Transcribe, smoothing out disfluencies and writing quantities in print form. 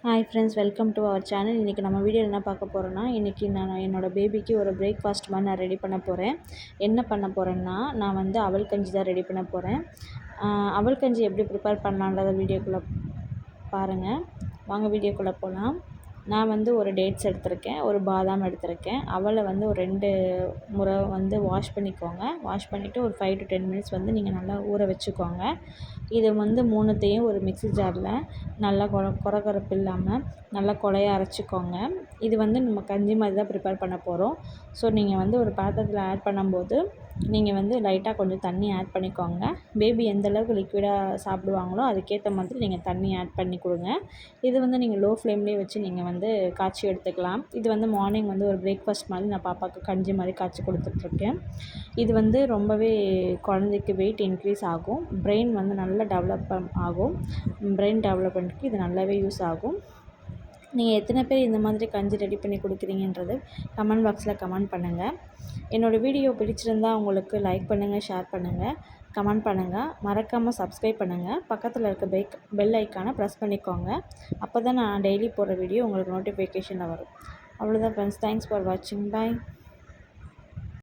Hi friends, welcome to our channel. இன்றைக்கி நம்ம வீடியோவில் என்ன பார்க்க போகிறோன்னா, இன்றைக்கி நான் என்னோடய பேபிக்கு ஒரு பிரேக்ஃபாஸ்ட் மாதிரி நான் ரெடி பண்ண போகிறேன். என்ன பண்ண போகிறேன்னா, நான் வந்து அவல் கஞ்சி தான் ரெடி பண்ண போகிறேன். அவல் கஞ்சி எப்படி ப்ரிப்பேர் பண்ணலான்றத வீடியோக்குள்ளே பாருங்கள். வாங்க வீடியோக்குள்ளே போகலாம். நான் வந்து ஒரு டேட்ஸ் எடுத்திருக்கேன், ஒரு பாதாம் எடுத்திருக்கேன். அவலை வந்து ஒரு 2 முறை வந்து வாஷ் பண்ணிக்கோங்க. வாஷ் பண்ணிவிட்டு ஒரு 5 to 10 மினிட்ஸ் வந்து நீங்கள் நல்லா ஊற வச்சுக்கோங்க. இது வந்து 3த்தையும் ஒரு மிக்ஸி ஜாரில் நல்லா கொரகொரப்பு இல்லாமல் நல்லா கொலைய அரைச்சிக்கோங்க. இது வந்து நம்ம கஞ்சி மாதிரி தான் ப்ரிப்பேர் பண்ண போகிறோம். ஸோ நீங்கள் வந்து ஒரு பாத்திரத்தில் ஆட் பண்ணும்போது நீங்கள் வந்து லைட்டாக கொஞ்சம் தண்ணி ஆட் பண்ணிக்கோங்க. பேபி எந்தளவுக்கு லிக்விடாக சாப்பிடுவாங்களோ அதுக்கேற்ற மாதிரி நீங்கள் தண்ணி ஆட் பண்ணி கொடுங்க. இது வந்து நீங்கள் லோ ஃப்ளேம்லேயே வச்சு நீங்கள் வந்து காய்ச்சி எடுத்துக்கலாம். இது வந்து மார்னிங் வந்து ஒரு பிரேக்ஃபாஸ்ட் மாதிரி நான் பாப்பாவுக்கு கஞ்சி மாதிரி காய்ச்சி கொடுத்துட்ருக்கேன். இது வந்து ரொம்பவே குழந்தைக்கு வெயிட் இன்க்ரீஸ் ஆகும். பிரெயின் வந்து நல்லா டெவலப் ஆகும். பிரெயின் டெவலப்மெண்ட்டுக்கு இது நல்லாவே யூஸ் ஆகும். நீங்கள் எத்தனை பேர் இந்த மாதிரி கஞ்சி ரெடி பண்ணி கொடுக்குறீங்கன்றது கமெண்ட் பாக்ஸில் கமெண்ட் பண்ணுங்கள். என்னோடய வீடியோ பிடிச்சிருந்தால் உங்களுக்கு லைக் பண்ணுங்கள், ஷேர் பண்ணுங்கள், கமெண்ட் பண்ணுங்கள். மறக்காமல் சப்ஸ்கிரைப் பண்ணுங்கள். பக்கத்தில் இருக்க பெல் ஐக்கானை ப்ரெஸ் பண்ணிக்கோங்க. அப்போ தான் நான் டெய்லி போடுற வீடியோ உங்களுக்கு நோட்டிஃபிகேஷனில் வரும். அவ்வளோதான் ஃப்ரெண்ட்ஸ். தேங்க்ஸ் ஃபார் வாட்சிங். பாய்.